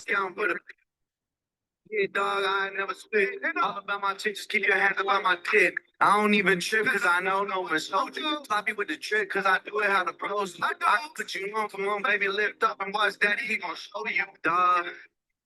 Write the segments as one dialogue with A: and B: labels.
A: Scout for the yeah, dog, I ain't never switch. All about my chick, just keep your hands up on my dick. I don't even trip, cause I know no one showed you. Sloppy with the trick, cause I do it how the pros. I can put you on, come on, baby, lift up and watch daddy, he gon' show you. Dog,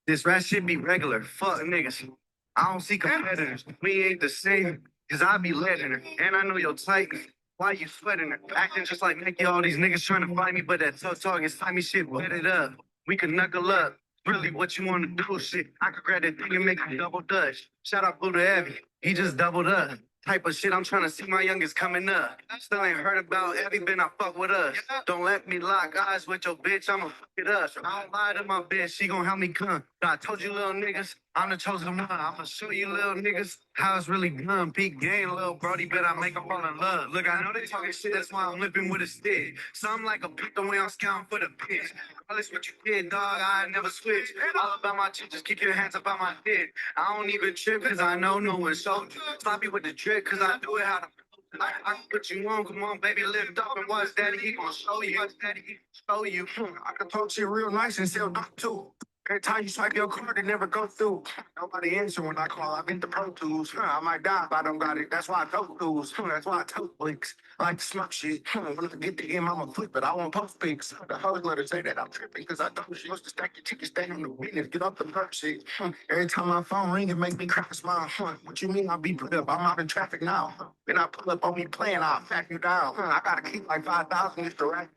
A: this rap shit be regular. Fuck niggas. I don't see competitors. We ain't the same, cause I be letting her. And I know your type. Why you sweating her? Acting just like Nicky, all these niggas trying to fight me, but that tough talk is time me shit, wet it up. We can knuckle up. Really, what you want to do, shit. I could grab that thing and make a double dutch. Shout out Buddha Evie. He just doubled up. Type of shit I'm trying to see my youngest coming up. Still ain't heard about Evie, been I fuck with us. Don't let me lock eyes with your bitch, I'ma fuck it up. I don't lie to my bitch, she gon' help me come. But I told you little niggas, I'm the chosen one. I'ma show you little niggas how it's really done. Peak game, little brody, bet I make them fall in love. Look, I know they talking shit, that's why I'm lipping with a stick. Something like a pick the way I'm scouting for the pitch. Regardless what you did, dog, I ain't never switch. All about my chick, just keep your hands up on my dick. I don't even trip, cause I know no one showed you. Sloppy with the trick, cause I do it how the I can put you on, come on, baby, lift up and watch daddy, he gon' show you. Watch daddy, he gon' show you. I can talk shit real nice and sell dope too. Every time you swipe your card, it never go through. Nobody answer when I call. I've been the Pro Tools. I might die if I don't got it. That's why I tote tools. That's why I tote blinks. I like to smoke shit. When I get the M, I'ma flip it. I won't post pics. The hoes let her say that I'm tripping because I thought she used to stack your tickets, stay on the business, get off the perk shit. Every time my phone ring, it make me crack a smile. What you mean I'll be put up? I'm out in traffic now. Then I pull up on me playing, I'll back you down. I gotta keep like 5,000 just to rack.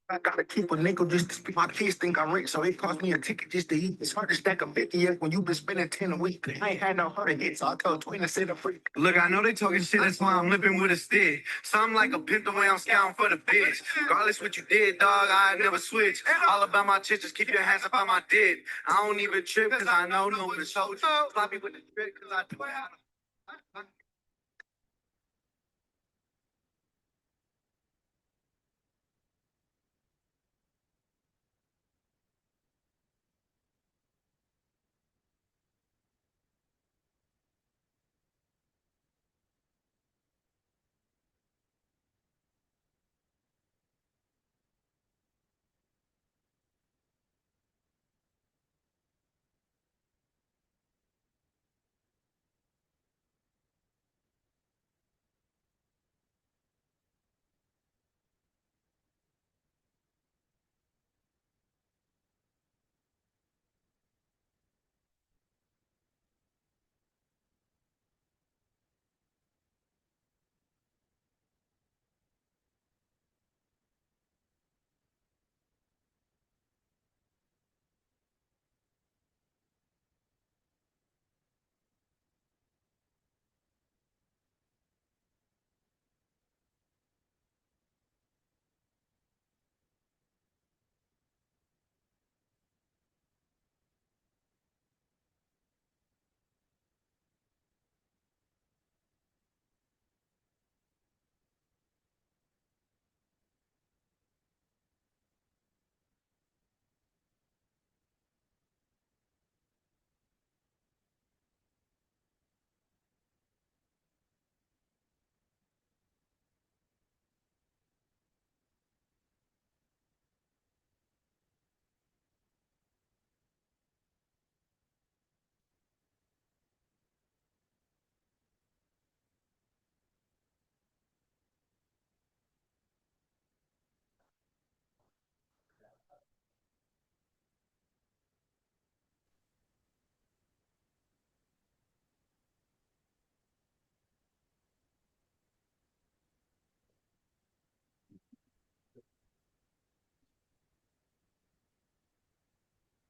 A: I gotta keep a nickel just to speak. My kids think I'm rich, so it cost me a ticket just to eat. It's hard to stack a 50 when you been spending 10 a week. I ain't had no hard hits, so I told Twin to sit a free. Look, I know they talking shit, that's why I'm lipping with a stick. Something like a pimp the way I'm scouting for the bitch. Regardless what you did, dog, I ain't never switch. All about my chick, just keep your hands up on my dick. I don't even trip, cause I know no one showed you. Sloppy with the trick, cause I do it how to.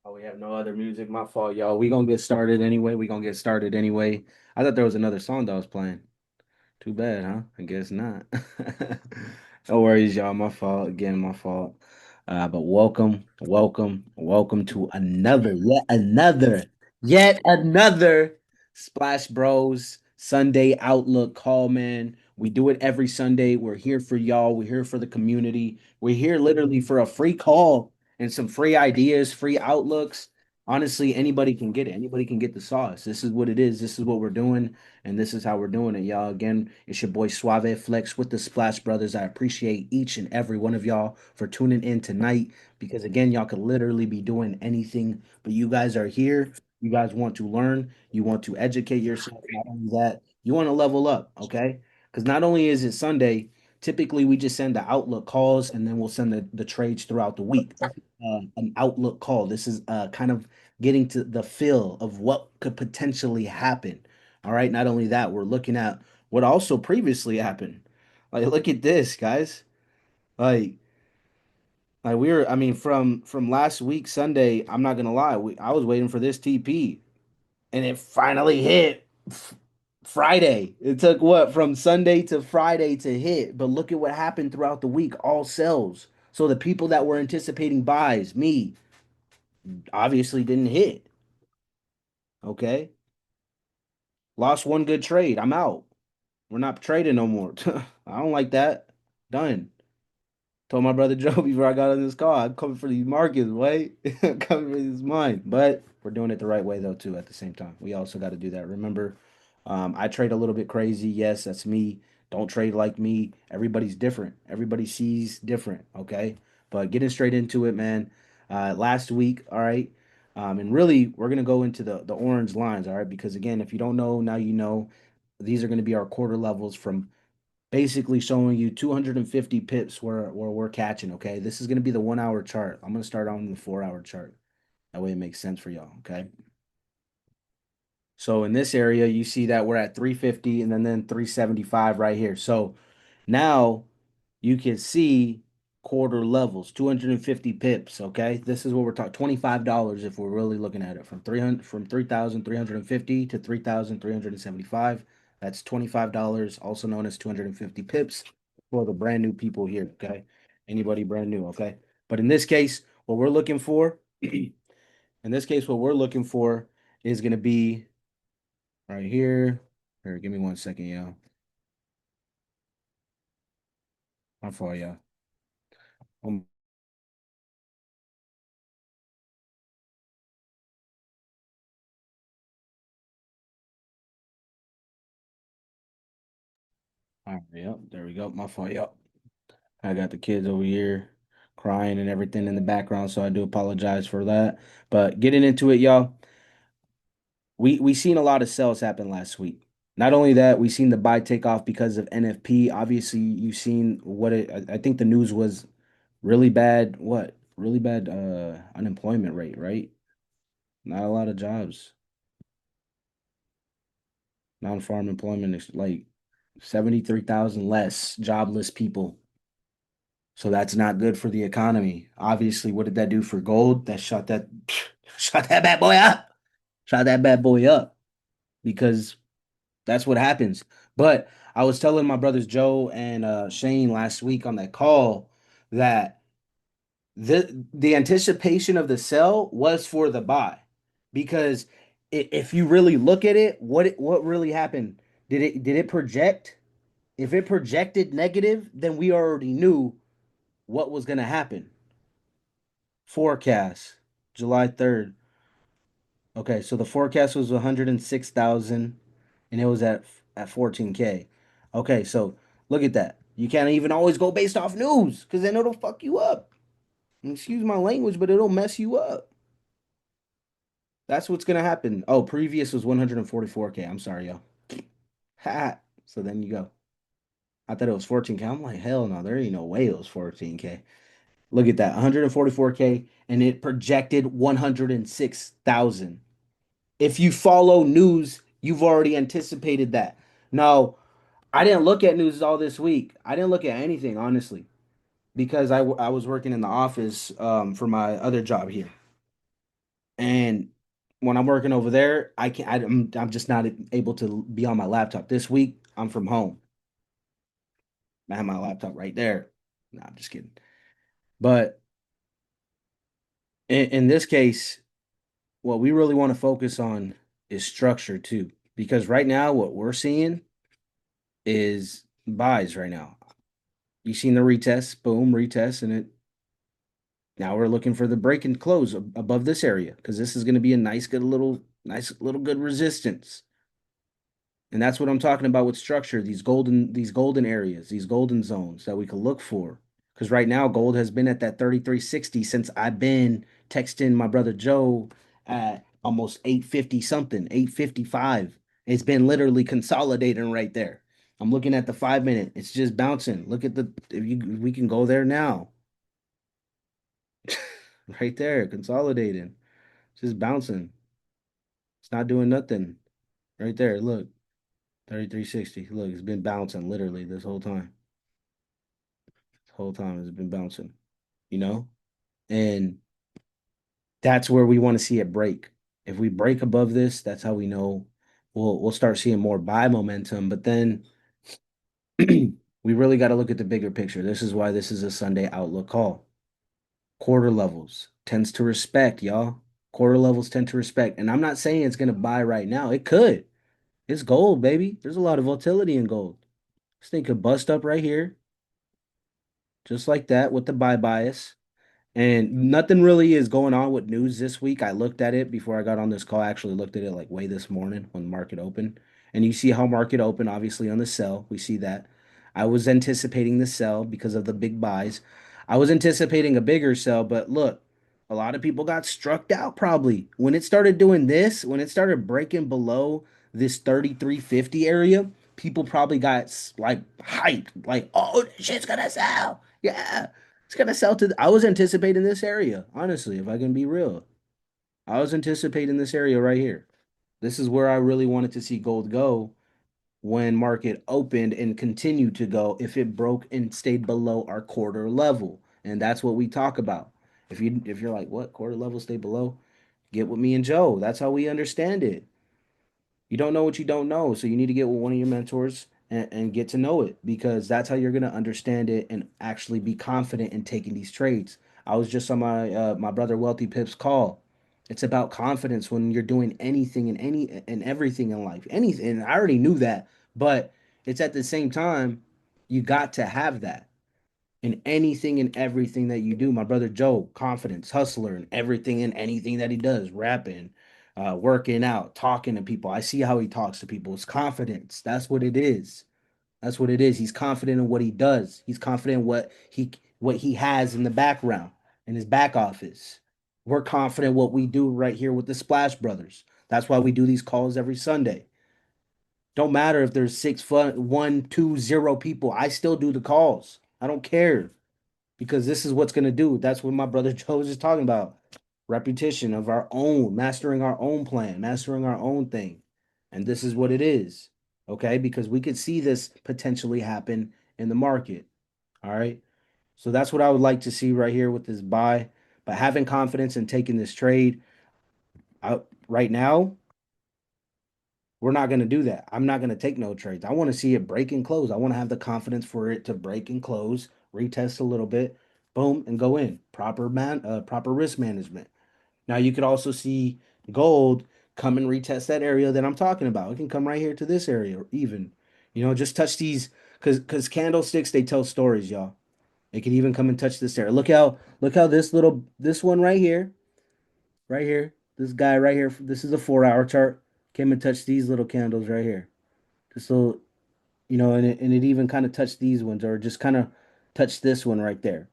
B: Oh, we have no other music. My fault, y'all. We gonna get started anyway. We gonna get started anyway. I thought there was another song that was playing. Too bad, huh? I guess not. No worries, y'all. My fault. Again, my fault. But welcome to yet another Splash Bros Sunday Outlook call, man. We do it every Sunday. We're here for y'all. We're here for the community. We're here literally for a free call and some free ideas, free outlooks. honestly, anybody can get it. Anybody can get the sauce. This is what it is. This is what we're doing, and this is how we're doing it, y'all. Again, it's your boy Suave Flex with the Splash Brothers. I appreciate each and every one of y'all for tuning in tonight because again, y'all could literally be doing anything, but you guys are here. You guys want to learn. You want to educate yourself. Not only that, you want to level up, okay? Because not only is it Sunday, typically we just send the Outlook calls and then we'll send the trades throughout the week. An Outlook call. This is kind of getting to the feel of what could potentially happen. All right. Not only that, we're looking at what also previously happened. Like, look at this, guys. Like, I mean, from last week Sunday. I'm not gonna lie. I was waiting for this TP, and it finally hit Friday. It took what from Sunday to Friday to hit, but look at what happened throughout the week. All sells. So the people that were anticipating buys, me, obviously didn't hit. Okay. Lost one good trade. I'm out. We're not trading no more. I don't like that. Done. Told my brother Joe before I got on this call, I'm coming for these markets, wait. I'm coming for this mine. But we're doing it the right way though, too, at the same time. We also got to do that. Remember, I trade a little bit crazy. Yes, that's me. Don't trade like me. Everybody's different. Everybody sees different. Okay. But getting straight into it, man. Last week, all right. And really, we're gonna go into the orange lines, all right? Because again, if you don't know, now you know. These are going to be our quarter levels from basically showing you 250 pips where we're catching. Okay, this is going to be the 1 hour chart. I'm going to start on the 4 hour chart. That way it makes sense for y'all. Okay, so in this area you see that we're at 350 and then 375 right here. So now you can see quarter levels, 250 pips. Okay, this is what we're talking, $25 if we're really looking at it from 300 from 3,350 to 3,375. That's $25, also known as 250 pips for the brand new people here. Okay, anybody brand new. Okay, but in this case, what we're looking for, in this case, what we're looking for is going to be right here. Here, give me 1 second, y'all. I'm for y'all. All right, yep, there we go. My fault, yep. I got the kids over here crying and everything in the background, so I do apologize for that. But getting into it, y'all, we seen a lot of sales happen last week. Not only that, we seen the buy take off because of NFP. Obviously, you've seen what I think the news was really bad. What? Really bad unemployment rate, right? Not a lot of jobs. Non-farm employment is like 73,000 less jobless people. So that's not good for the economy. Obviously, what did that do for gold? That shot that shot that bad boy up. Shot that bad boy up because that's what happens. But I was telling my brothers Joe and Shane last week on that call that the anticipation of the sell was for the buy because if you really look at it, what really happened? Did it project? If it projected negative, then we already knew what was going to happen. Forecast, July 3rd. Okay, so the forecast was 106,000 and it was at 14K. Okay, so look at that. You can't even always go based off news because then it'll fuck you up. Excuse my language, but it'll mess you up. That's what's gonna happen. Oh, previous was 144K. I'm sorry, yo. Ha. So then you go. I thought it was 14K. I'm like, hell no, there ain't no way it was 14K. Look at that, 144K, and it projected 106,000. If you follow news, you've already anticipated that. Now, I didn't look at news all this week. I didn't look at anything, honestly, because I was working in the office for my other job here. And when I'm working over there, I'm just not able to be on my laptop. This week, I'm from home. I have my laptop right there. No, I'm just kidding. But in this case, what we really want to focus on is structure too. Because right now, what we're seeing is buys right now. You seen the retest, boom, retest, and it Now we're looking for the break and close above this area because this is going to be a nice little good resistance. And that's what I'm talking about with structure, these golden areas, these golden zones that we could look for. Because right now, gold has been at that 3360 since I've been texting my brother Joe at almost 850 something, 855. It's been literally consolidating right there. I'm looking at the 5 minute. It's just bouncing. Look at the if we can go there now. Right there, consolidating. Just bouncing. It's not doing nothing. Right there. Look. 3360. Look, it's been bouncing literally this whole time. This whole time it's been bouncing, you know? And that's where we want to see it break. If we break above this, that's how we know we'll start seeing more buy momentum. But then we really got to look at the bigger picture. This is why this is a Sunday outlook call. Quarter levels tends to respect, y'all. Quarter levels tend to respect. And I'm not saying it's gonna buy right now. It could. It's gold, baby. There's a lot of volatility in gold. This thing could bust up right here, just like that with the buy bias. And nothing really is going on with news this week. I looked at it before I got on this call. I actually looked at it like way this morning when the market opened. And you see how market opened, obviously on the sell. We see that. I was anticipating the sell because of the big buys. I was anticipating a bigger sell, but look, a lot of people got struck out probably. When it started doing this, when it started breaking below this 3350 area, people probably got like hyped, like, oh, this shit's gonna sell. Yeah. It's gonna sell to. I was anticipating this area, honestly, if I can be real. I was anticipating this area right here. This is where I really wanted to see gold go when market opened and continued to go if it broke and stayed below our quarter level. And that's what we talk about. If you're like, what quarter level stay below? Get with me and Joe. That's how we understand it. You don't know what you don't know. So you need to get with one of your mentors and get to know it because that's how you're going to understand it and actually be confident in taking these trades. I was just on my brother Wealthy Pip's call. It's about confidence when you're doing anything and everything in life. Anything. And I already knew that, but it's at the same time you got to have that in anything and everything that you do. My brother Joe, confidence, hustler, and everything and anything that he does, rapping, working out, talking to people. I see how he talks to people. It's confidence. That's what it is. That's what it is. He's confident in what he does. He's confident in what he has in the background, in his back office. We're confident what we do right here with the Splash Brothers. That's why we do these calls every Sunday. Don't matter if there's 1, 2, 0 people. I still do the calls. I don't care because this is what's going to do. That's what my brother Joe was just talking about. Repetition of our own, mastering our own plan, mastering our own thing. And this is what it is. Okay. Because we could see this potentially happen in the market. All right. So that's what I would like to see right here with this buy. But having confidence in taking this trade out right now, we're not going to do that. I'm not going to take no trades. I want to see it break and close. I want to have the confidence for it to break and close, retest a little bit, boom, and go in. Proper risk management. Now you could also see gold come and retest that area that I'm talking about. It can come right here to this area, even. Just touch these because candlesticks they tell stories, y'all. It can even come and touch this area. Look how this one right here, this guy right here. This is a 4 hour chart. Came and touched these little candles right here. Just so and it even kind of touched these ones, or just kind of touched this one right there.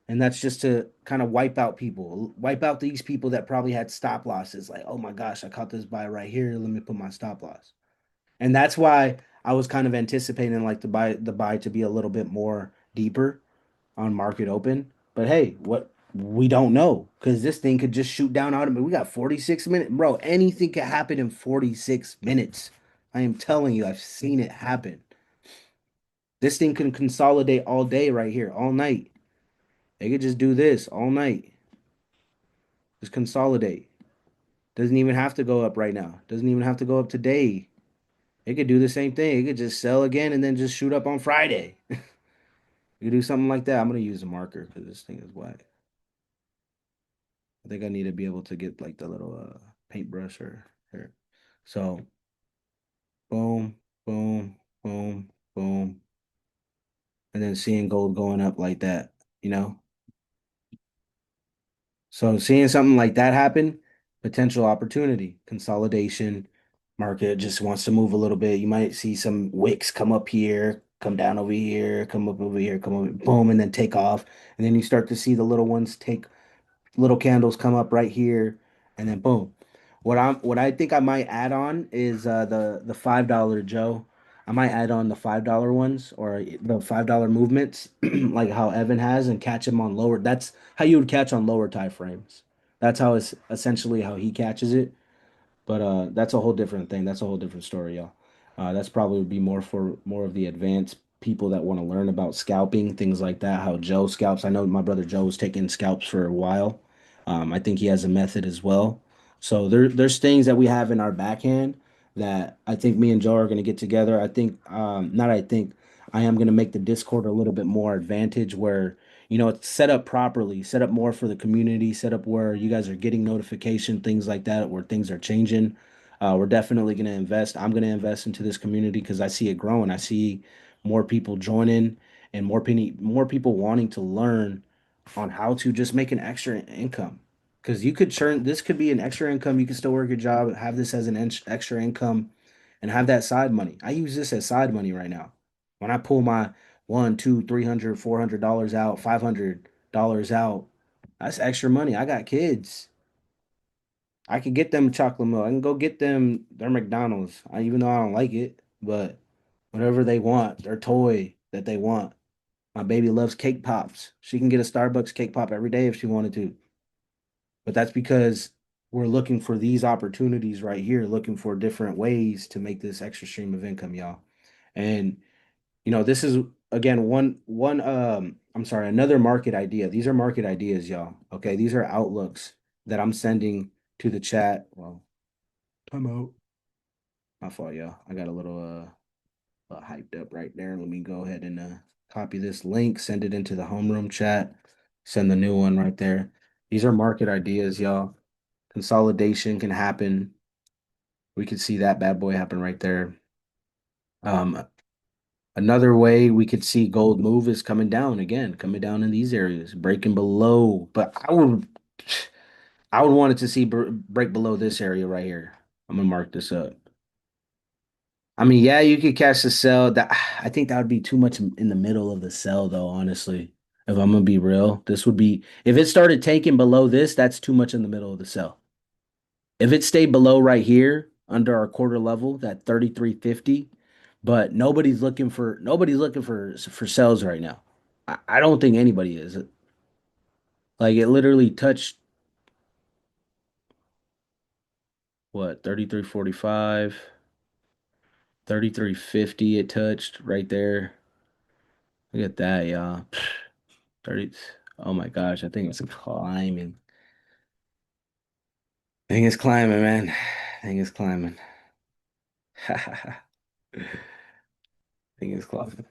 B: And that's just to kind of wipe out these people that probably had stop losses. Like, oh my gosh, I caught this buy right here. Let me put my stop loss. And that's why I was kind of anticipating like the buy to be a little bit more deeper on market open. But hey, what we don't know because this thing could just shoot down out of me. We got 46 minutes, bro. Anything could happen in 46 minutes. I am telling you, I've seen it happen. This thing can consolidate all day right here, all night. They could just do this all night. Just consolidate. Doesn't even have to go up right now. Doesn't even have to go up today. It could do the same thing. It could just sell again and then just shoot up on Friday. You could do something like that. I'm gonna use a marker because this thing is whack. I think I need to be able to get like the little paintbrush or here. So boom, boom, boom, boom, and then seeing gold going up like that, you know. So seeing something like that happen, potential opportunity, consolidation, market just wants to move a little bit. You might see some wicks come up here, come down over here, come up over here, come over, boom, and then take off. And then you start to see the little ones take little candles come up right here, and then boom. What I think I might add on is the $5 Joe. I might add on the $5 ones or the $5 movements, like how Evan has, and catch him on lower. That's how you would catch on lower time frames. That's how it's essentially how he catches it. But that's a whole different thing. That's a whole different story, y'all. That's probably would be more for more of the advanced people that want to learn about scalping, things like that. How Joe scalps. I know my brother Joe was taking scalps for a while. I think he has a method as well. So there's things that we have in our backhand that I think me and Joe are going to get together. I think not I think I am going to make the Discord a little bit more advantage where it's set up properly, set up more for the community, set up where you guys are getting notification, things like that, where things are changing. We're definitely going to invest. I'm going to invest into this community because I see it growing. I see more people joining and more people wanting to learn on how to just make an extra income. Because you could turn this could be an extra income. You can still work your job, have this as an extra income, and have that side money. I use this as side money right now. When I pull my one, two, 300, $400 out, $500 out, that's extra money. I got kids. I can get them chocolate milk. I can go get them their McDonald's. Even though I don't like it, but whatever they want, their toy that they want. My baby loves cake pops. She can get a Starbucks cake pop every day if she wanted to. But that's because we're looking for these opportunities right here, looking for different ways to make this extra stream of income, y'all. And this is again I'm sorry, another market idea. These are market ideas, y'all. Okay, these are outlooks that I'm sending to the chat. Well, time out. My fault, y'all. I got a little hyped up right there. Let me go ahead and copy this link, send it into the homeroom chat, send the new one right there. These are market ideas, y'all. Consolidation can happen. We could see that bad boy happen right there. Um, Another way we could see gold move is coming down again, coming down in these areas, breaking below. But I would want it to see break below this area right here. I'm gonna mark this up. I mean, yeah, you could catch the sell. That I think that would be too much in the middle of the sell, though. Honestly, if I'm gonna be real, this would be if it started taking below this, that's too much in the middle of the sell. If it stayed below right here under our quarter level, that 33.50, but nobody's looking for sells right now. I don't think anybody is. Like it literally touched what 33.45, 33.50 it touched right there. Look at that, y'all. 30 Oh my gosh, I think it's climbing. I think it's climbing, man. I think it's climbing. I think it's climbing.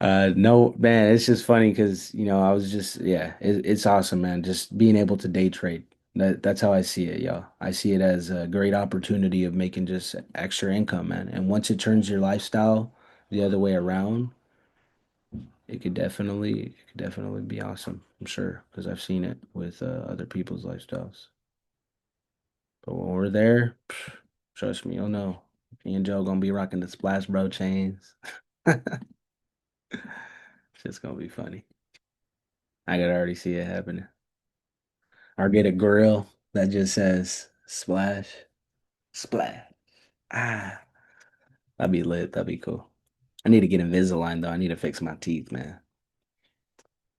B: No, man, it's just funny because I was just yeah, it's awesome, man. Just being able to day trade. That's how I see it, y'all. I see it as a great opportunity of making just extra income, man. And once it turns your lifestyle the other way around, it could definitely be awesome. I'm sure because I've seen it with other people's lifestyles. But when we're there, trust me, you'll know. Me and Joe gonna be rocking the Splash Bro chains. It's just gonna be funny. I could already see it happening. Or get a grill that just says splash, splash. Ah, that'd be lit. That'd be cool. I need to get Invisalign though. I need to fix my teeth, man.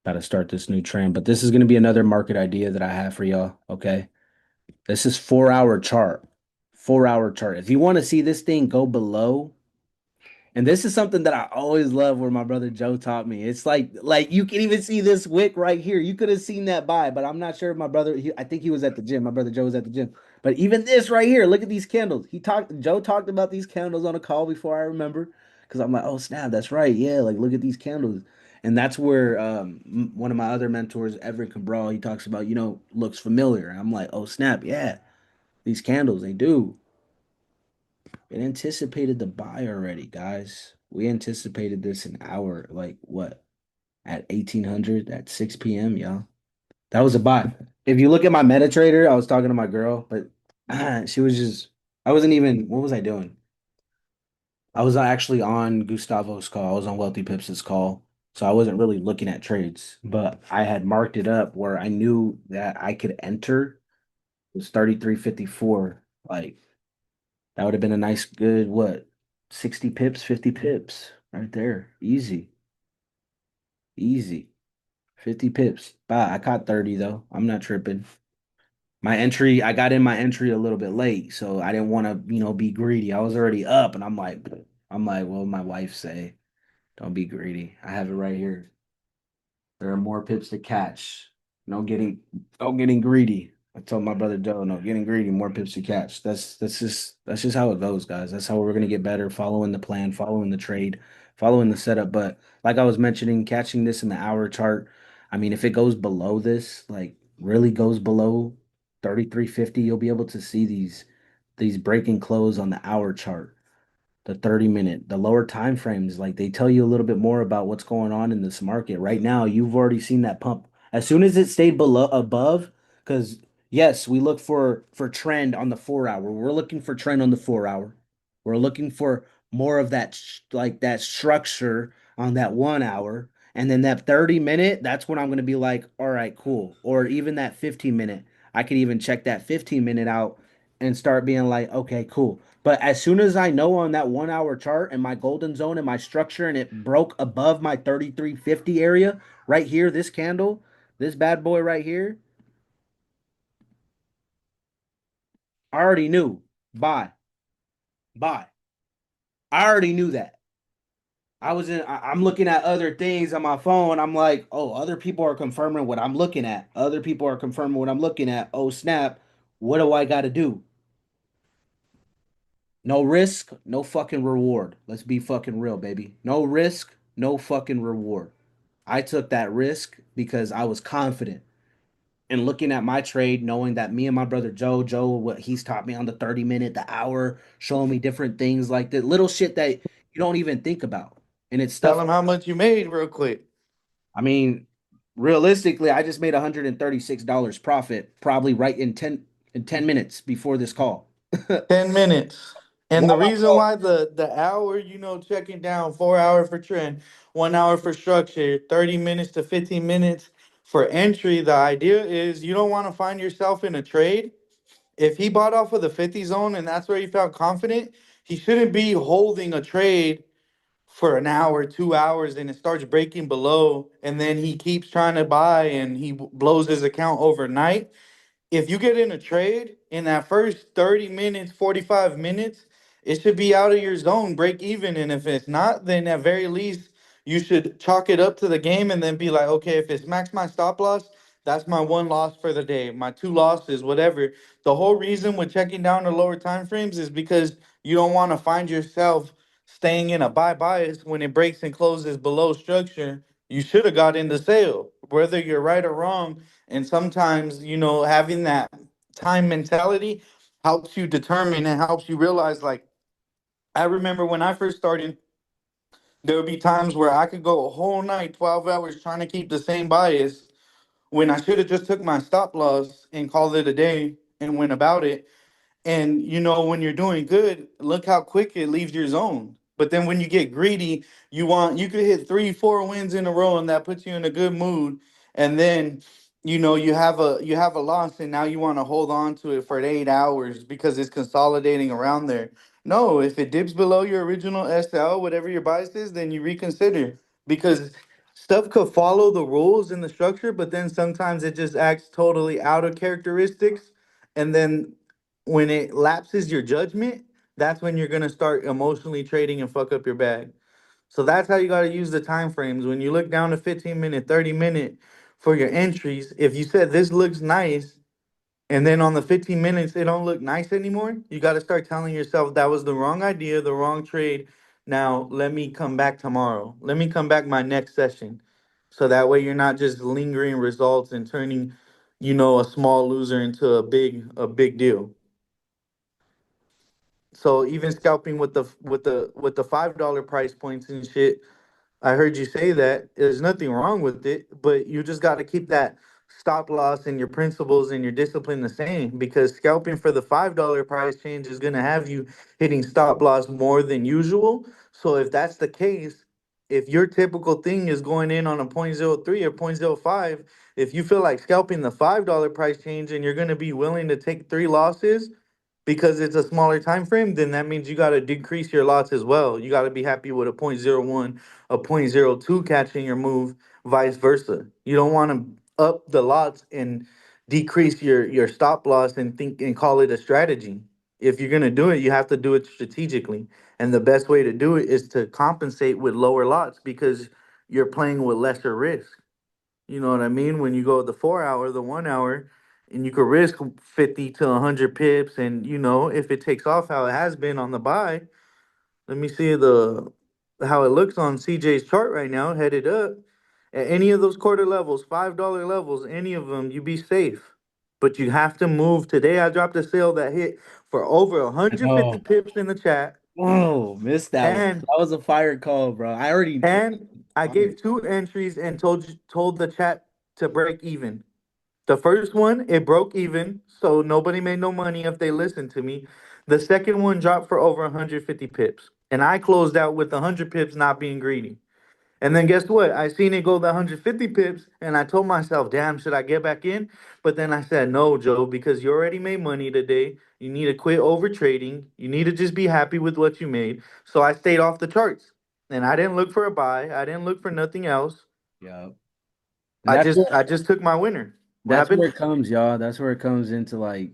B: Got to start this new trend. But this is going to be another market idea that I have for y'all. Okay. This is 4 hour chart. 4 hour chart. If you want to see this thing go below, and this is something that I always love where my brother Joe taught me. It's like you can even see this wick right here. You could have seen that buy, but I'm not sure if my brother I think he was at the gym. My brother Joe was at the gym. But even this right here, look at these candles. Joe talked about these candles on a call before I remember. Because I'm like, oh snap, that's right. Yeah, like look at these candles. And that's where one of my other mentors, Everett Cabral, he talks about, looks familiar. I'm like, oh snap, yeah, these candles, they do. It anticipated the buy already, guys. We anticipated this an hour, like what, at 1800 at 6 p.m., y'all. That was a buy. If you look at my MetaTrader, I was talking to my girl, but she was just, I wasn't even, what was I doing? I was actually on Gustavo's call. I was on Wealthy Pips' call. So I wasn't really looking at trades, but I had marked it up where I knew that I could enter. It was 33.54. Like that would have been a nice good what? 60 pips, 50 pips right there. Easy. Easy. 50 pips. Bye. I caught 30 though. I'm not tripping. My entry, I got in my entry a little bit late, so I didn't want to, be greedy. I was already up and I'm like, well, my wife say, don't be greedy. I have it right here. There are more pips to catch. No getting, no getting greedy. I told my brother Joe, no getting greedy, more pips to catch. That's just how it goes, guys. That's how we're gonna get better, following the plan, following the trade, following the setup. But like I was mentioning, catching this in the hour chart. I mean, if it goes below this, like really goes below 33.50, you'll be able to see these breaking close on the hour chart, the 30-minute, the lower time frames, like they tell you a little bit more about what's going on in this market. Right now, you've already seen that pump. As soon as it stayed below above, because yes, we look for trend on the 4 hour. We're looking for trend on the 4 hour. We're looking for more of that like that structure on that 1 hour. And then that 30-minute, that's when I'm gonna be like, all right, cool. Or even that 15-minute. I could even check that 15-minute out and start being like, okay, cool. But as soon as I know on that 1 hour chart and my golden zone and my structure and it broke above my 33.50 area right here, this candle, this bad boy right here, I already knew. Buy, buy. I already knew that. I'm looking at other things on my phone. I'm like, oh, other people are confirming what I'm looking at. Other people are confirming what I'm looking at. Oh, snap. What do I got to do? No risk, no fucking reward. Let's be fucking real, baby. No risk, no fucking reward. I took that risk because I was confident in looking at my trade, knowing that me and my brother Joe, what he's taught me on the 30-minute, the hour, showing me different things like the little shit that you don't even think about. And it's
C: Tell
B: stuff,
C: them how much you made real quick.
B: I mean, realistically, I just made $136 profit, probably right in 10 minutes before this call.
C: 10 minutes. And the
B: Wow.
C: reason why the hour, checking down, 4 hour for trend, 1 hour for structure, 30 minutes to 15 minutes for entry. The idea is you don't want to find yourself in a trade. If he bought off of the 50 zone and that's where he felt confident, he shouldn't be holding a trade for an hour, 2 hours, and it starts breaking below, and then he keeps trying to buy and he blows his account overnight. If you get in a trade in that first 30 minutes, 45 minutes, it should be out of your zone, break even. And if it's not, then at very least you should chalk it up to the game and then be like, okay, if it's max my stop loss, that's my one loss for the day, my two losses, whatever. The whole reason with checking down the lower time frames is because you don't want to find yourself staying in a buy bias when it breaks and closes below structure. You should have got in the sale, whether you're right or wrong. And sometimes, having that time mentality helps you determine and helps you realize, like, I remember when I first started, there would be times where I could go a whole night, 12 hours trying to keep the same bias when I should have just took my stop loss and called it a day and went about it. And when you're doing good, look how quick it leaves your zone. But then when you get greedy, you could hit 3, 4 wins in a row, and that puts you in a good mood. And then you have a loss, and now you want to hold on to it for 8 hours because it's consolidating around there. No, if it dips below your original SL, whatever your bias is, then you reconsider because stuff could follow the rules in the structure, but then sometimes it just acts totally out of characteristics. And then when it lapses your judgment, that's when you're gonna start emotionally trading and fuck up your bag. So that's how you gotta use the time frames. When you look down to 15-minute, 30-minute for your entries, if you said this looks nice, and then on the 15 minutes it don't look nice anymore, you gotta start telling yourself that was the wrong idea, the wrong trade. Now let me come back tomorrow. Let me come back my next session. So that way you're not just lingering results and turning, a small loser into a big deal. So even scalping with the $5 price points and shit, I heard you say that there's nothing wrong with it, but you just got to keep that stop loss and your principles and your discipline the same, because scalping for the $5 price change is going to have you hitting stop loss more than usual. So if that's the case, if your typical thing is going in on a point zero 0.03 or point zero 0.05, if you feel like scalping the $5 price change and you're going to be willing to take 3 losses because it's a smaller time frame, then that means you got to decrease your lots as well. You got to be happy with a point zero 0.01, a point zero 0.02 catching your move, vice versa. You don't want to up the lots and decrease your stop loss and think and call it a strategy. If you're going to do it, you have to do it strategically. And the best way to do it is to compensate with lower lots because you're playing with lesser risk. You know what I mean? When you go the 4 hour, the 1 hour, and you could risk 50 to 100 pips. And, if it takes off how it has been on the buy, let me see how it looks on CJ's chart right now, headed up. At any of those quarter levels, $5 levels, any of them, you be safe. But you have to move. Today, I dropped a sale that hit for over 150
B: Oh,
C: pips in the chat.
B: whoa, missed that one.
C: And
B: That was a fire call, bro. I already.
C: and I gave 2 entries and told the chat to break even. The first one, it broke even, so nobody made no money if they listened to me. The second one dropped for over 150 pips, and I closed out with 100 pips, not being greedy. And then guess what? I seen it go the 150 pips, and I told myself, damn, should I get back in? But then I said, no, Joe, because you already made money today. You need to quit over trading. You need to just be happy with what you made. So I stayed off the charts, and I didn't look for a buy. I didn't look for nothing else.
B: Yeah. And
C: I just I just took my winner. What
B: that's where
C: happened?
B: it comes, y'all. That's where it comes into like,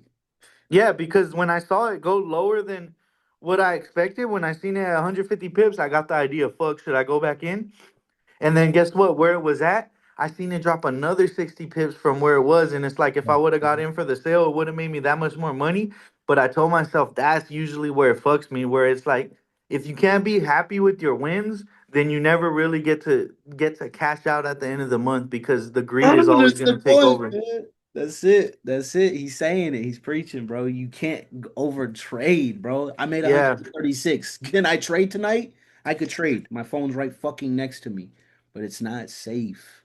C: Yeah, because when I saw it go lower than what I expected, when I seen it at 150 pips, I got the idea, fuck, should I go back in? And then guess what? Where it was at, I seen it drop another 60 pips from where it was. And it's like if I would have got in for the sale, it would have made me that much more money. But I told myself that's usually where it fucks me, where it's like if you can't be happy with your wins, then you never really get to cash out at the end of the month because the greed is always
B: that's
C: gonna
B: the
C: take
B: point,
C: over.
B: man. That's it. That's it. He's saying it. He's preaching, bro. You can't over trade, bro. I made
C: Yeah,
B: 136. Can I trade tonight? I could trade. My phone's right fucking next to me, but it's not safe.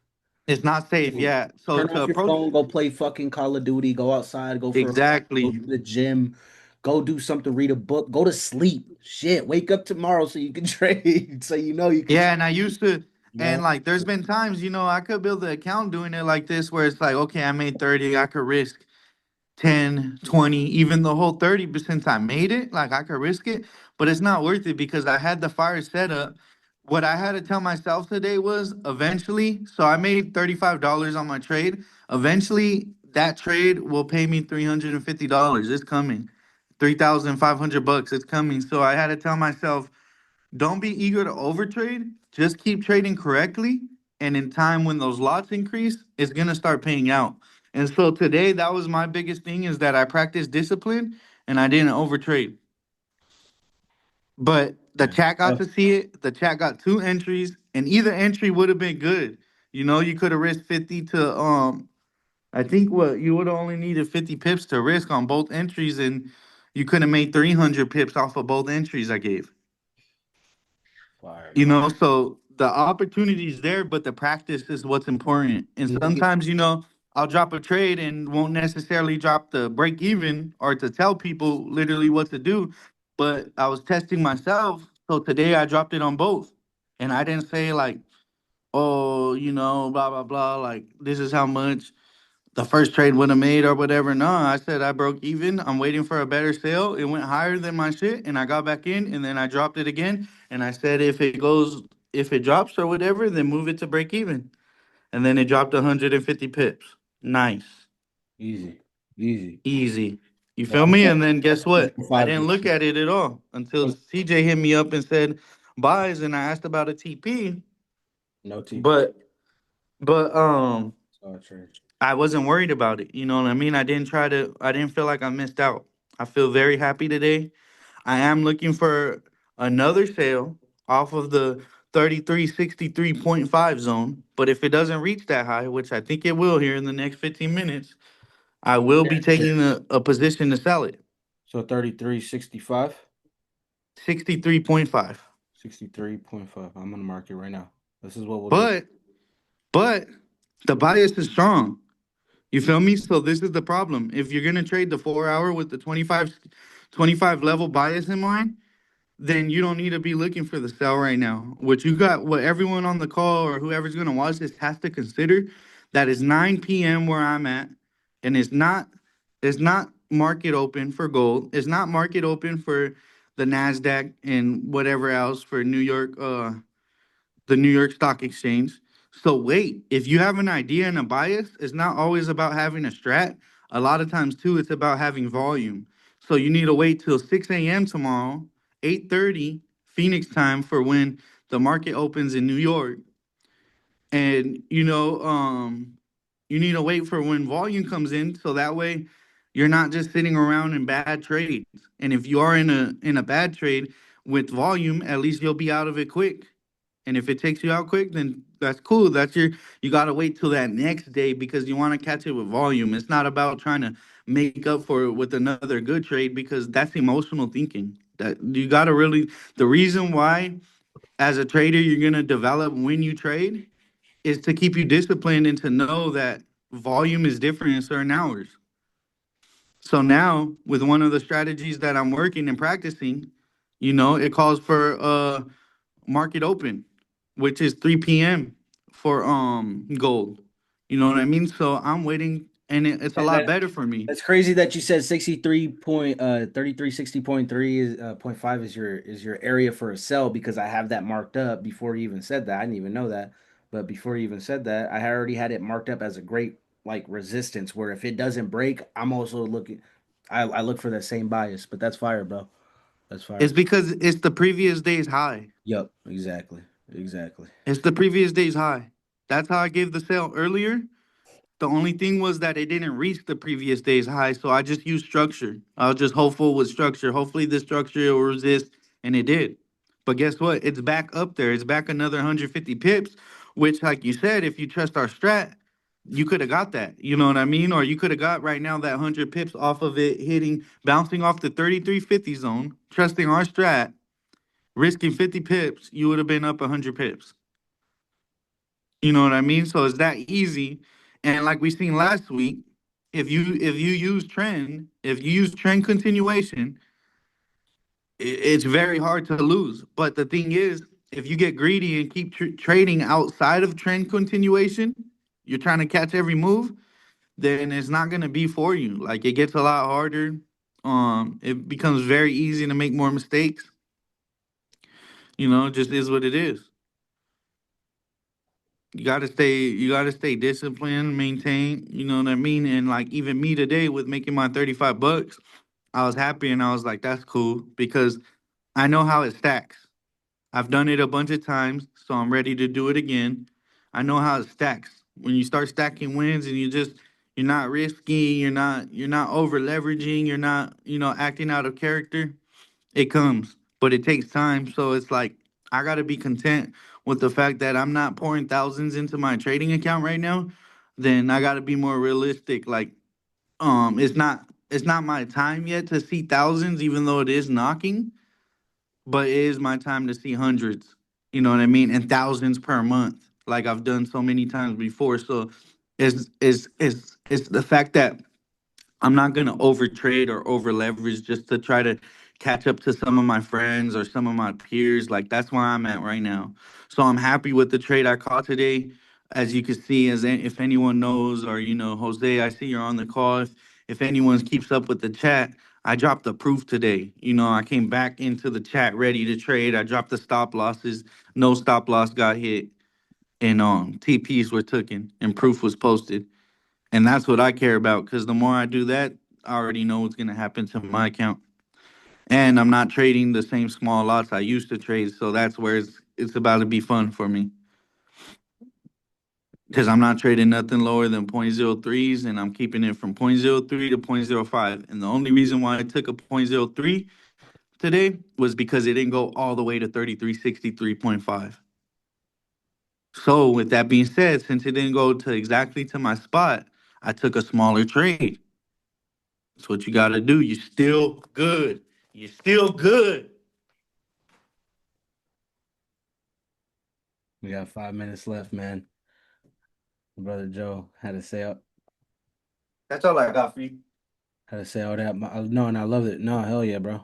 C: it's not safe.
B: Dude,
C: Yeah. So
B: turn
C: to
B: off your
C: approach
B: phone, go play fucking Call of Duty, go outside, go for a run, go
C: exactly.
B: to the gym, go do something, read a book, go to sleep. Shit, wake up tomorrow so you can trade, so you know you can,
C: Yeah, and I used to,
B: you
C: and
B: know.
C: like, there's been times, I could build an account doing it like this, where it's like, okay, I made 30, I could risk 10, 20, even the whole 30, but since I made it, like, I could risk it, but it's not worth it because I had the fire set up. What I had to tell myself today was eventually, so I made $35 on my trade. Eventually, that trade will pay me $350. It's coming. 3,500 bucks. It's coming. So I had to tell myself, don't be eager to overtrade. Just keep trading correctly. And in time, when those lots increase, it's going to start paying out. And so today, that was my biggest thing is that I practiced discipline and I didn't overtrade. But the chat got
B: Oh,
C: to see it. The chat got 2 entries, and either entry would have been good. You could have risked 50 to I think what you would have only needed 50 pips to risk on both entries, and you could have made 300 pips off of both entries I gave.
B: fire,
C: You
B: bro.
C: know, so the opportunity is there, but the practice is what's important. And
B: Nigga,
C: sometimes, I'll drop a trade and won't necessarily drop the break even or to tell people literally what to do. But I was testing myself. So today I dropped it on both. And I didn't say like, oh, blah, blah, blah. Like, this is how much the first trade would have made or whatever. No, I said I broke even. I'm waiting for a better sale. It went higher than my shit, and I got back in, and then I dropped it again. And I said if it drops or whatever, then move it to break even. And then it dropped 150 pips. Nice,
B: easy, easy.
C: easy. You
B: Yeah,
C: feel
B: I'm
C: me?
B: going
C: And then guess what? I
B: 5.
C: didn't look at it at all until CJ hit me up and said buys, and I asked about a TP,
B: No TP.
C: but but
B: Sorry, trade.
C: I wasn't worried about it. You know what I mean? I didn't feel like I missed out. I feel very happy today. I am looking for another sale off of the 3363.5 zone. But if it doesn't reach that high, which I think it will here in the next 15 minutes, I will be taking a position to sell it.
B: So 33, 65,
C: 63.5.
B: 63.5. I'm on the market right now. This is what we'll do.
C: But but the bias is strong. You feel me? So this is the problem. If you're gonna trade the 4 hour with the 25 level bias in mind, then you don't need to be looking for the sell right now. What you got, what everyone on the call or whoever's gonna watch this has to consider, that is 9 p.m. where I'm at, and it's not market open for gold. It's not market open for the Nasdaq and whatever else for New York, the New York Stock Exchange. So wait, if you have an idea and a bias, it's not always about having a strat. A lot of times too, it's about having volume. So you need to wait till 6 a.m. tomorrow, 8:30 Phoenix time for when the market opens in New York. And you need to wait for when volume comes in so that way you're not just sitting around in bad trades. And if you are in a bad trade with volume, at least you'll be out of it quick. And if it takes you out quick, then that's cool. You got to wait till that next day because you want to catch it with volume. It's not about trying to make up for it with another good trade because that's emotional thinking. That you got to really, the reason why as a trader you're going to develop when you trade is to keep you disciplined and to know that volume is different in certain hours. So now with one of the strategies that I'm working and practicing, it calls for market open, which is 3 p.m. for gold. You know what I mean? So I'm waiting and it's a
B: And
C: lot better for me.
B: that's crazy that you said 3360.3 is point five is your area for a sell because I have that marked up before you even said that. I didn't even know that. But before you even said that, I already had it marked up as a great like resistance where if it doesn't break, I'm also looking I look for that same bias, but that's fire, bro. That's
C: It's
B: fire.
C: because it's the previous day's high.
B: Yep, exactly. Exactly.
C: It's the previous day's high. That's how I gave the sale earlier. The only thing was that it didn't reach the previous day's high, so I just used structure. I was just hopeful with structure. Hopefully, this structure will resist, and it did. But guess what? It's back up there. It's back another 150 pips, which, like you said, if you trust our strat, you could have got that. You know what I mean? Or you could have got right now that 100 pips off of it hitting, bouncing off the 3350 zone, trusting our strat, risking 50 pips, you would have been up 100 pips. You know what I mean? So it's that easy. And like we seen last week, if you use trend continuation, it's very hard to lose. But the thing is, if you get greedy and keep trading outside of trend continuation, you're trying to catch every move, then it's not going to be for you. Like it gets a lot harder. It becomes very easy to make more mistakes. It just is what it is. You gotta stay disciplined, maintain, you know what I mean? And like even me today with making my 35 bucks, I was happy and I was like, that's cool because I know how it stacks. I've done it a bunch of times, so I'm ready to do it again. I know how it stacks. When you start stacking wins and you're not risky, you're not over leveraging, you're not, acting out of character, it comes, but it takes time. So it's like I gotta be content with the fact that I'm not pouring thousands into my trading account right now. Then I gotta be more realistic. Like, it's not my time yet to see thousands, even though it is knocking, but it is my time to see hundreds. You know what I mean? And thousands per month, like I've done so many times before. So it's the fact that I'm not gonna over trade or over leverage just to try to catch up to some of my friends or some of my peers. Like that's where I'm at right now. So I'm happy with the trade I caught today. As you can see, if anyone knows, or Jose, I see you're on the call. If anyone keeps up with the chat, I dropped the proof today. I came back into the chat ready to trade. I dropped the stop losses. No stop loss got hit, and TPs were taken, and proof was posted. And that's what I care about because the more I do that, I already know what's going to happen to my account. And I'm not trading the same small lots I used to trade. So that's where it's about to be fun for me because I'm not trading nothing lower than point zero 0.03s and I'm keeping it from point zero 0.03 to point zero 0.05. And the only reason why I took a point zero 0.03 today was because it didn't go all the way to 3363.5. So with that being said, since it didn't go to exactly to my spot, I took a smaller trade. That's what you got to do. You're still good. You're still good.
B: We got 5 minutes left, man. Brother Joe had to say up.
C: That's all I got for you.
B: Had to say all that. No, and I loved it. No, hell yeah, bro.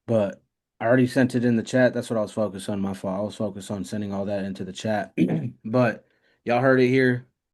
B: But I already sent it in the chat. That's what I was focused on. My fault. I was focused on sending all that into the chat. But y'all heard it here.